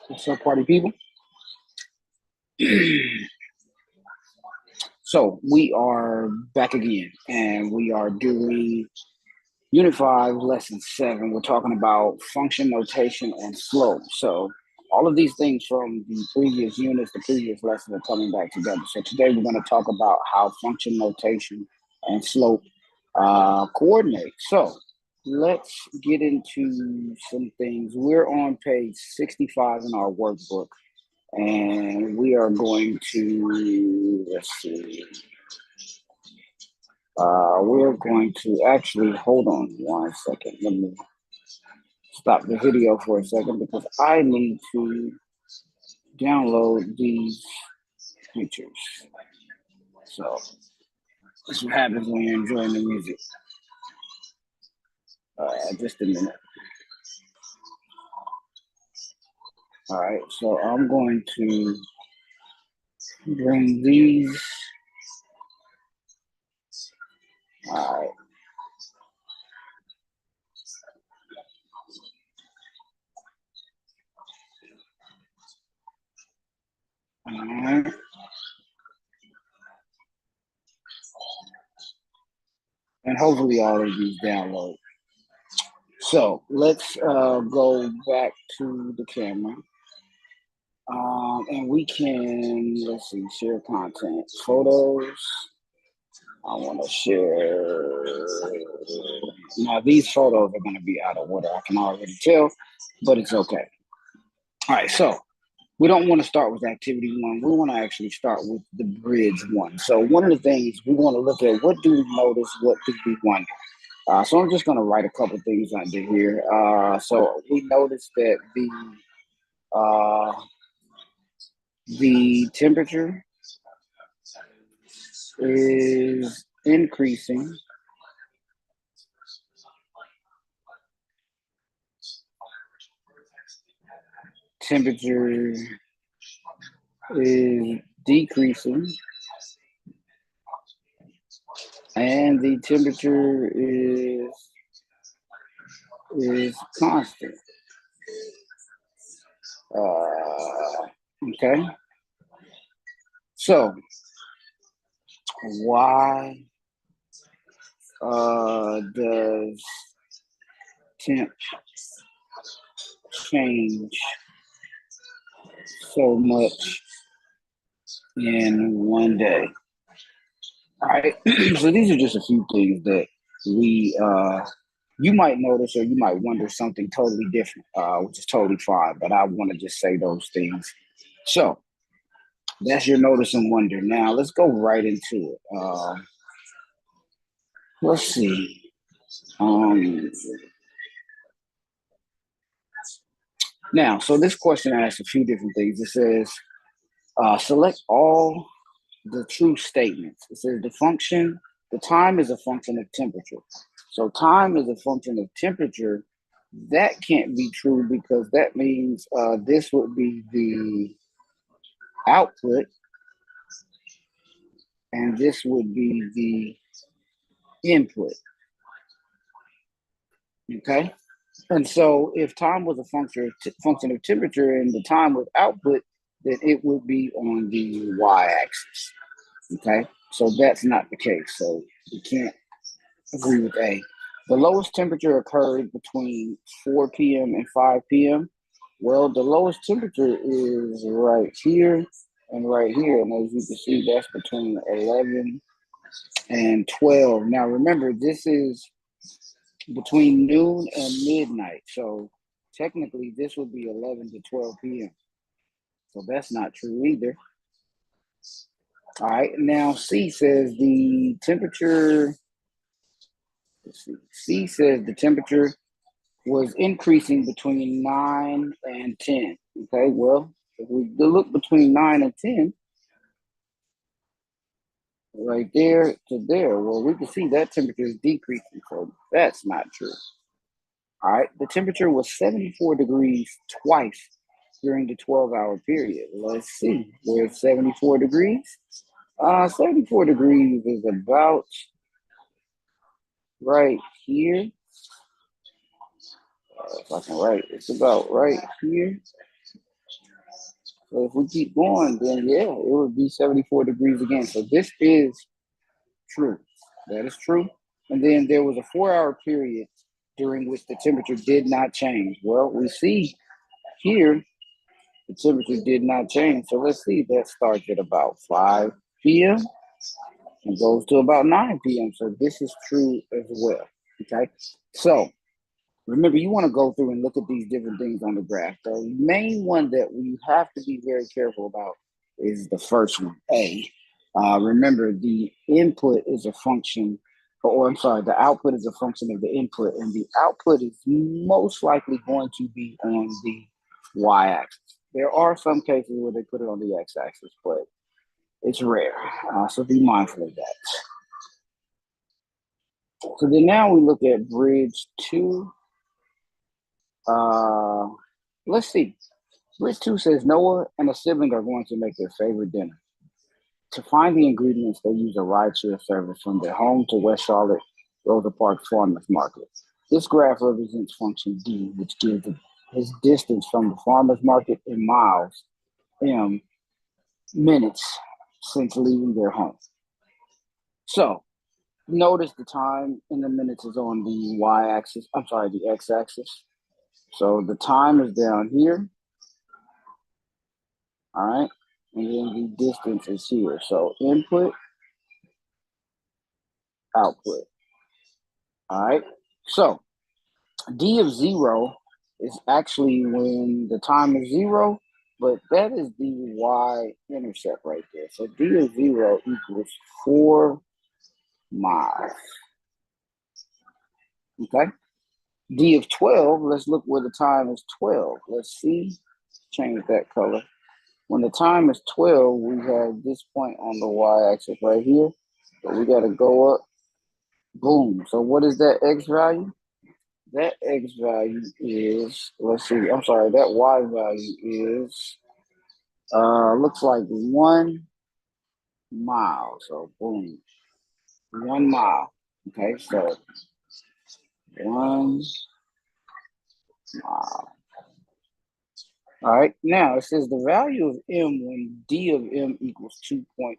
What's up, party people? So we are back again, and we are doing Unit 5, Lesson 7. We're talking about function notation and slope. So all of these things from the previous units, the previous lesson, are coming back together. So today we're going to talk about how function notation and slope coordinate. So let's get into some things. We're on page 65 in our workbook. And we are going to, let's see, we're going to actually, hold on 1 second. Let me stop the video for a second because I need to download these pictures. So this is what happens when you're enjoying the music. Just a minute. All right, so I'm going to bring these. All right. All right. And hopefully all of these download. So let's go back to the camera. And we can, let's see, share content, photos. I want to share. Now, these photos are going to be out of order. I can already tell, but it's okay. All right, so we don't want to start with activity 1. We want to actually start with the bridge 1. So one of the things we want to look at, what do we notice? What do we wonder? So I'm just going to write a couple things under here. So we noticed that the temperature is increasing temperature is decreasing, and the temperature is constant. Okay. So why does temp change so much in one day? All right. So these are just a few things that you might notice, or you might wonder something totally different, which is totally fine. But I want to just say those things. So that's your notice and wonder. Now let's go right into it. Let's see. Now, so this question asks a few different things. It says, select all the true statements. It says the time is a function of temperature. So time is a function of temperature. That can't be true because that means this would be the output and this would be the input. Okay? And so if time was a function of temperature and the time was output, then it would be on the y-axis. Okay? So that's not the case. So we can't agree with A. The lowest temperature occurred between 4 p.m. and 5 p.m. Well, the lowest temperature is right here and right here. And as you can see, that's between 11 and 12. Now, remember, this is between noon and midnight. So technically, this would be 11 to 12 p.m. So that's not true either. All right. Now, C says the temperature. C says the temperature was increasing between 9 and 10. Okay, well, if we look between 9 and 10, right there to there, well, we can see that temperature is decreasing, so that's not true. All right, the temperature was 74 degrees twice during the 12-hour period. Let's see, where's 74 degrees? 74 degrees is about right here. If I can write, it's about right here. So if we keep going, then yeah, it would be 74 degrees again. So this is true. That is true. And then there was a 4-hour period during which the temperature did not change. Well, we see here the temperature did not change. So let's see, that starts at about 5 p.m. and goes to about 9 p.m. So this is true as well. Okay. So remember, you want to go through and look at these different things on the graph. The main one that we have to be very careful about is the first one, A. Remember, the input is a function, or I'm sorry, the output is a function of the input, and the output is most likely going to be on the y-axis. There are some cases where they put it on the x-axis, but it's rare. So be mindful of that. So then now we look at bridge 2. Let's see. Bridge 2 says Noah and a sibling are going to make their favorite dinner. To find the ingredients, they use a rideshare service from their home to West Charlotte Rosa Park Farmers Market. This graph represents function D, which gives his distance from the farmers market in miles, m, minutes since leaving their home. So notice the time in the minutes is on the y-axis. I'm sorry, the x-axis. So the time is down here. All right. And then the distance is here. So input, output. All right. So D of 0 is actually when the time is 0, but that is the y-intercept right there. So D of 0 equals 4 miles. Okay. D of 12, let's look where the time is 12. Let's see. Change that color. When the time is 12, we have this point on the y-axis right here. So we got to go up. Boom. So what is that x value? That x value is, let's see, I'm sorry, that y value is, looks like 1 mile. So boom, 1 mile. Okay, so 1 mile. All right, now it says the value of m when d of m equals 2.4.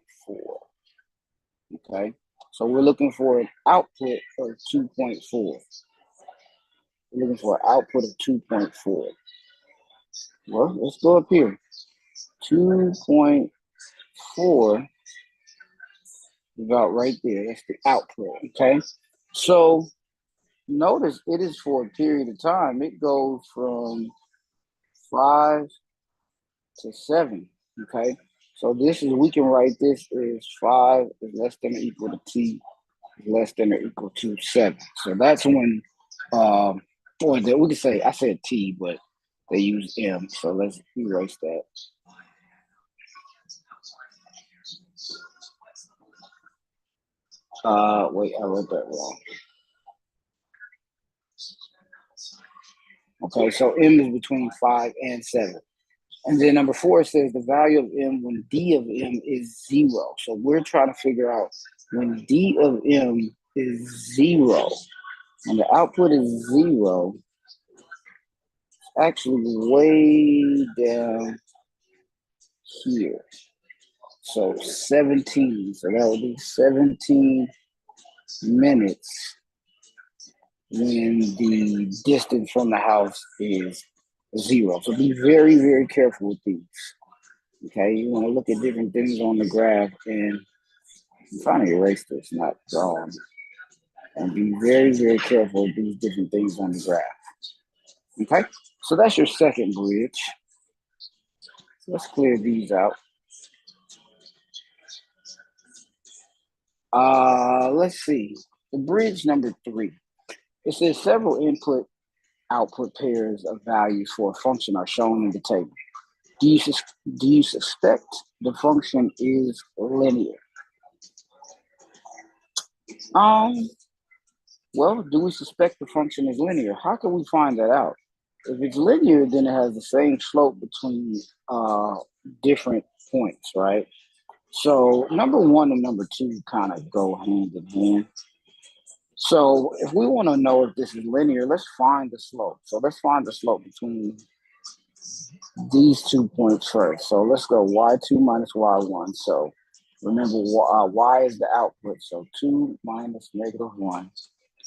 Okay, so we're looking for an output of 2.4. We're looking for an output of 2.4. Well, let's go up here. 2.4 about right there. That's the output. Okay. So notice it is for a period of time. It goes from 5 to 7. Okay. So this is, we can write this as 5 is less than or equal to t is less than or equal to 7. So that's when, or that we could say, I said t, but they use m. So let's erase that. Wait, I wrote that wrong. Okay, so m is between 5 and 7. And then number 4 says the value of m when d of m is 0. So we're trying to figure out when d of m is 0 and the output is 0, it's actually way down here. So 17. So that would be 17 minutes when the distance from the house is 0. So be very, very careful with these. Okay, you want to look at different things on the graph, and I'm trying to erase this, not drawing. And be very, very careful with these different things on the graph. Okay, so that's your second bridge. Let's clear these out. Let's see. The bridge number 3. It says several input output pairs of values for a function are shown in the table. Do you suspect the function is linear? Well, do we suspect the function is linear? How can we find that out? If it's linear, then it has the same slope between different points, right? So number one and number two kind of go hand in hand. So if we want to know if this is linear, let's find the slope. So let's find the slope between these 2 points first. So let's go y2 minus y1. So remember, y is the output. So 2 minus -1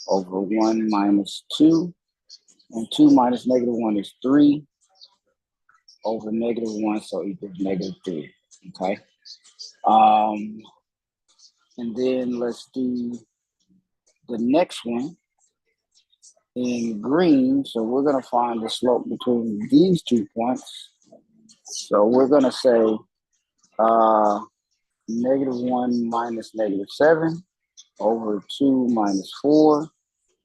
over 1 minus 2. And 2 minus -1 is 3 over -1, so equals -3. Okay. And then let's do the next one in green. So we're going to find the slope between these 2 points. So we're going to say -1 minus -7 over 2 minus 4.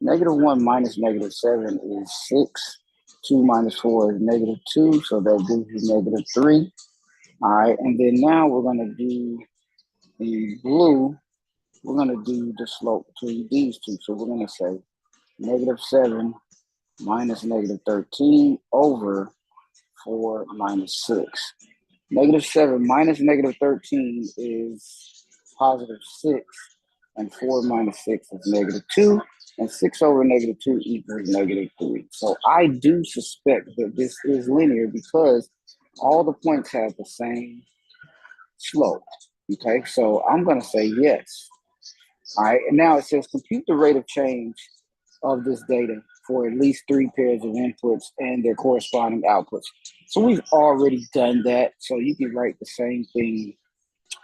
-1 minus -7 is 6. 2 minus 4 is -2, so that gives you -3. All right, and then now we're going to do in blue, we're going to do the slope between these two. So we're going to say -7 minus -13 over 4 minus 6. -7 minus -13 is +6, and 4 minus 6 is -2, and 6 over -2 equals -3. So I do suspect that this is linear because all the points have the same slope. Okay, so I'm going to say yes. All right, and now it says compute the rate of change of this data for at least 3 pairs of inputs and their corresponding outputs. So we've already done that. So you can write the same thing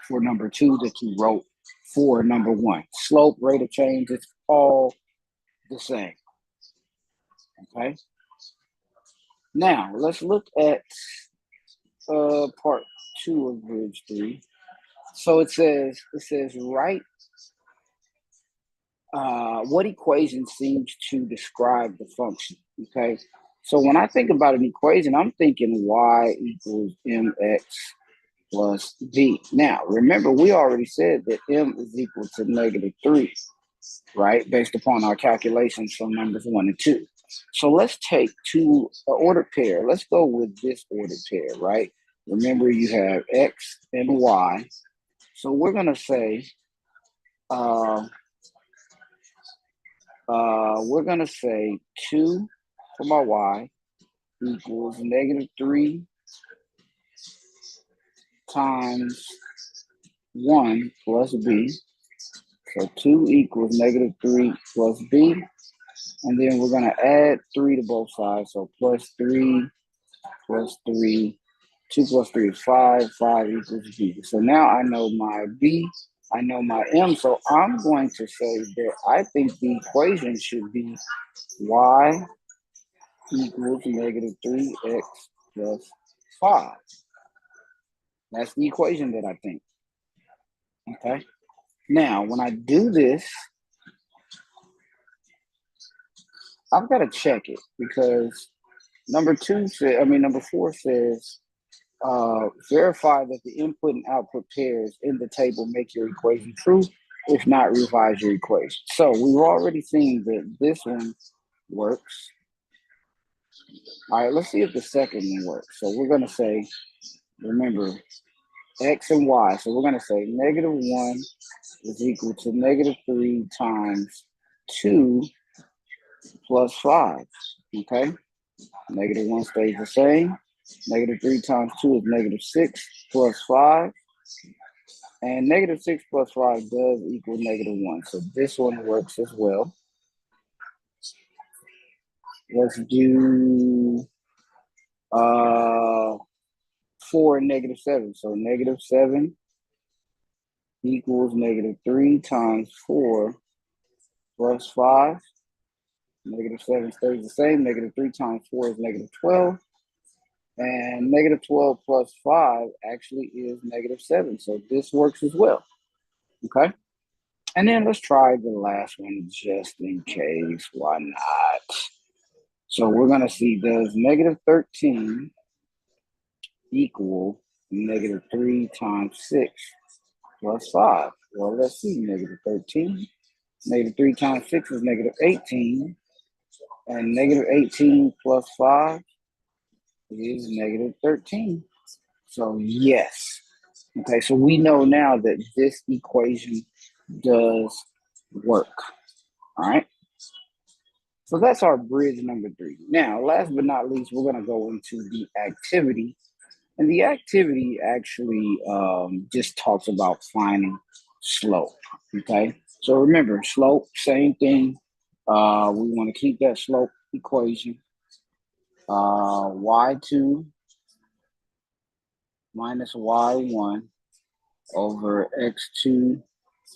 for number 2 that you wrote for number 1. Slope, rate of change, it's all the same. Okay. Now let's look at part 2 of bridge 3. So it says write what equation seems to describe the function. Okay. So when I think about an equation, I'm thinking y equals mx plus b. Now, remember, we already said that m is equal to -3, right? Based upon our calculations from numbers 1 and 2. So let's take two ordered pair. Let's go with this ordered pair, right? Remember, you have x and y. So we're going to say, we're going to say 2 for my y equals -3 times 1 plus b. So 2 equals -3 plus b. And then we're going to add 3 to both sides. So +3 plus 3. 2 plus 3 is 5. 5 equals b. So now I know my b. I know my m. So I'm going to say that I think the equation should be y equals -3x plus 5. That's the equation that I think. Okay. Now, when I do this, I've got to check it because number 4 says verify that the input and output pairs in the table make your equation true. If not, revise your equation. So we've already seen that this one works. All right, let's see if the second one works. So we're going to say, remember, x and y. So we're going to say -1 is equal to -3 times 2 plus 5. Okay, -1 stays the same. -3 times 2 is -6 plus 5. And -6 plus 5 does equal -1. So this one works as well. Let's do 4 and -7. So -7 equals -3 times 4 plus 5. -7 stays the same. -3 times 4 is -12. And -12 plus 5 actually is -7. So this works as well. Okay. And then let's try the last one just in case. Why not? So we're going to see, does -13 equal -3 times 6 plus 5? Well, let's see, -13. -3 times 6 is -18. And -18 plus 5 is -13. So yes, Okay, so we know now that this equation does work. All right. So that's our bridge number 3. Now, last but not least, we're going to go into the activity. And the activity actually just talks about finding slope. Okay. So remember, slope, same thing. We want to keep that slope equation. Y2 minus Y1 over X2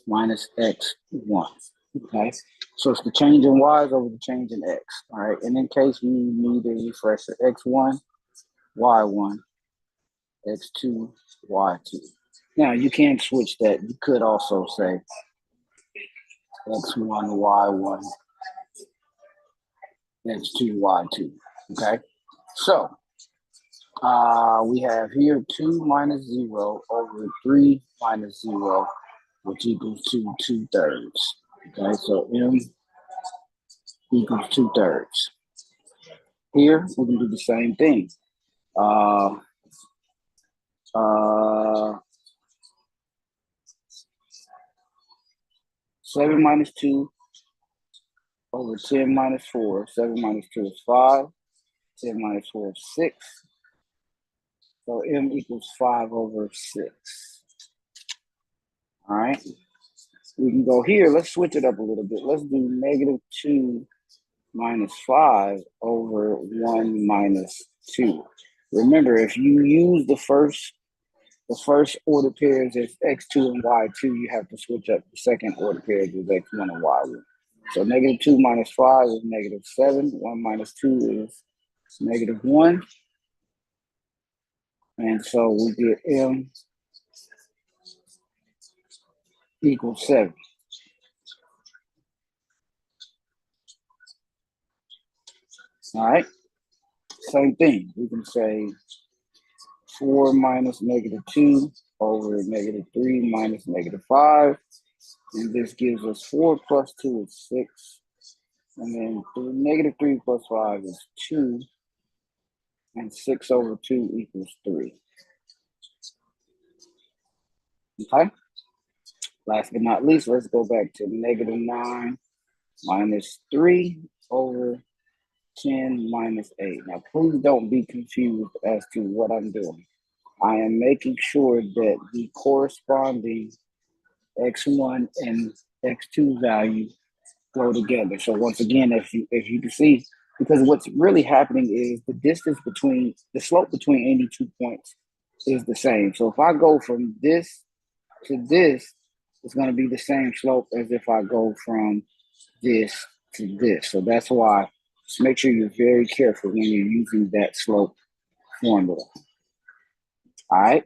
minus X1. Okay, so it's the change in Y's over the change in X. All right, and in case we need a refresher, X1, Y1, X2, Y2. Now you can switch that. You could also say X1, Y1, X2, Y2. Okay, so we have here 2 minus 0 over 3 minus 0, which equals 2/3. Okay, so M equals 2/3. Here, we can do the same thing. Uh, uh, 7 minus 2 over 10 minus 4. 7 minus 2 is 5. 10 minus 4 is 6. So M equals 5 over 6. All right. We can go here. Let's switch it up a little bit. Let's do negative 2 minus 5 over 1 minus 2. Remember, if you use the first order pairs as X2 and Y2, you have to switch up the second order pairs as X1 and Y1. So negative 2 minus 5 is negative 7. 1 minus 2 is negative 1. And so we get M equals 7. All right. Same thing. We can say 4 minus negative 2 over negative 3 minus negative 5. And this gives us 4 plus 2 is 6. And then negative 3 plus 5 is 2. And 6 over 2 equals 3. Okay? Last but not least, let's go back to negative 9 minus 3 over 10 minus 8. Now, please don't be confused as to what I'm doing. I am making sure that the corresponding X1 and X2 value go together. So once again, if you can see, because what's really happening is the slope between any 2 points is the same. So if I go from this to this, it's going to be the same slope as if I go from this to this. So that's why just make sure you're very careful when you're using that slope formula. All right.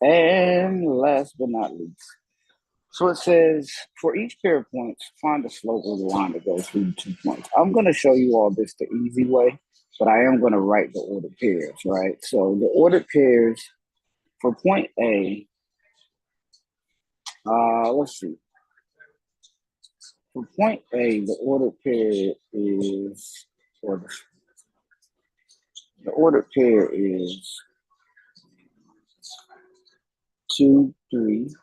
And last but not least, so it says, for each pair of points, find the slope of the line that goes through the 2 points. I'm going to show you all this the easy way, but I am going to write the ordered pairs, right? So the ordered pairs for point A, let's see. For point A, the ordered pair is, or the ordered pair is 2, 3.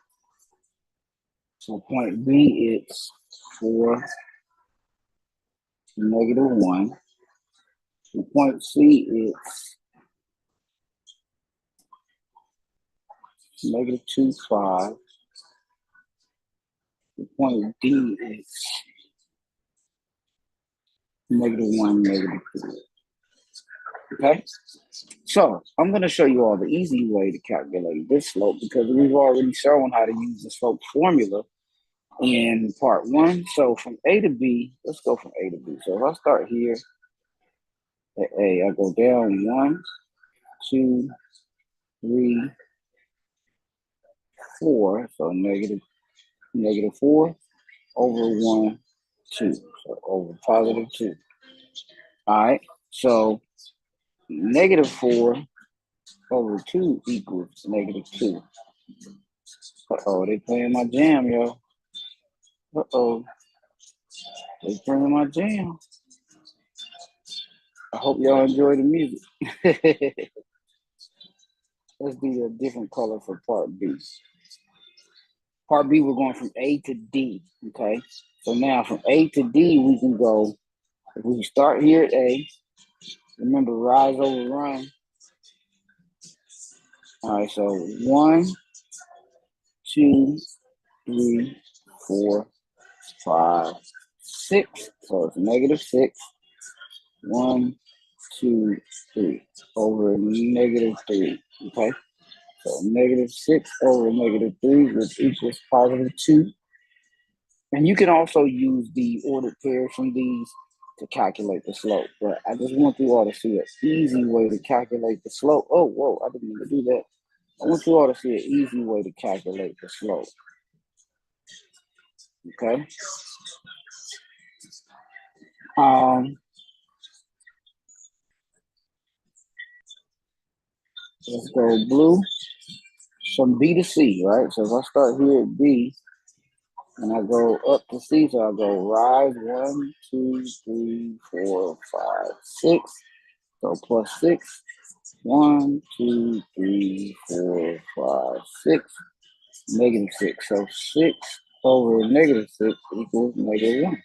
So point B, it's 4, negative 1. For point C, it's negative 2, 5. For point D, it's negative 1, negative 3. Okay? So I'm going to show you all the easy way to calculate this slope because we've already shown how to use the slope formula in part 1. So from A to B, let's go from A to B. So if I start here at A, I go down 1, 2, 3, 4. So negative 4 over 1, 2. So over positive 2. All right. So negative 4 over 2 equals negative 2. Uh-oh, they playing my jam, yo. Uh-oh. They playing my jam. I hope y'all enjoy the music. let's do a different color for part B. Part B, we're going from A to D, okay? So now from A to D, we can go, if we start here at A, remember rise over run. All right, so 1, 2, 3, 4, 5, 6. So it's -6. 1, 2, 3 over -3, okay? So -6 over -3, which equals +2. And you can also use the ordered pairs from these to calculate the slope. But I just want you all to see an easy way to calculate the slope. Oh, whoa, I didn't mean to do that. I want you all to see an easy way to calculate the slope. Okay. Let's go blue. From B to C, right? So if I start here at B and I go up to C, so I go rise 1, 2, 3, 4, 5, 6. So +6. 1, 2, 3, 4, 5, 6. -6. So 6 over -6 equals -1.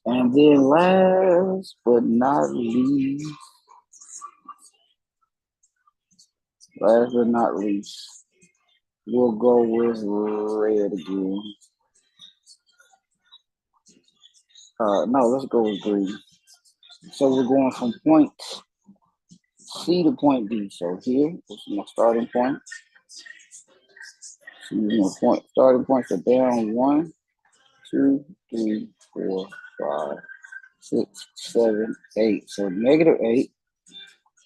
And then last but not least, we'll go with red again. No, let's go with green. So we're going from point C to point D. So here, this is my starting point. So my starting points are down 1, 2, 3, 4, 5, 6, 7, 8. So -8,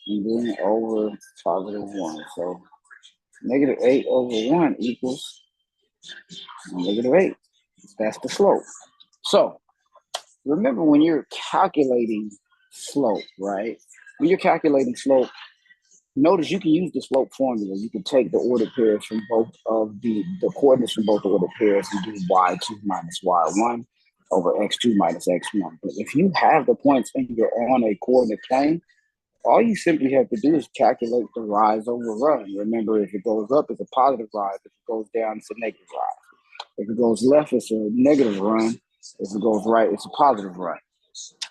and then over +1. So -8 over 1 equals -8. That's the slope. So remember, when you're calculating slope, right? When you're calculating slope, notice you can use the slope formula. You can take the ordered pairs from both of the coordinates from both ordered pairs and do y2 minus y1 over x2 minus x1. But if you have the points and you're on a coordinate plane, all you simply have to do is calculate the rise over run. Remember, if it goes up, it's a positive rise. If it goes down, it's a negative rise. If it goes left, it's a negative run. If it goes right, it's a positive run.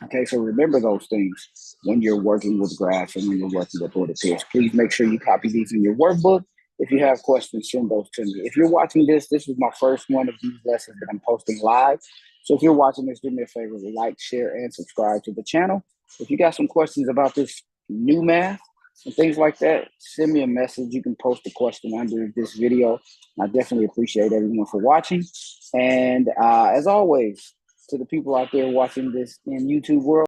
Okay, so remember those things when you're working with graphs and when you're working with ordered pairs. Please make sure you copy these in your workbook. If you have questions, send those to me. If you're watching this, this is my first one of these lessons that I'm posting live. So if you're watching this, do me a favor, like, share, and subscribe to the channel. If you got some questions about this new math and things like that, send me a message. You can post a question under this video. I definitely appreciate everyone for watching. And as always, to the people out there watching this in YouTube world,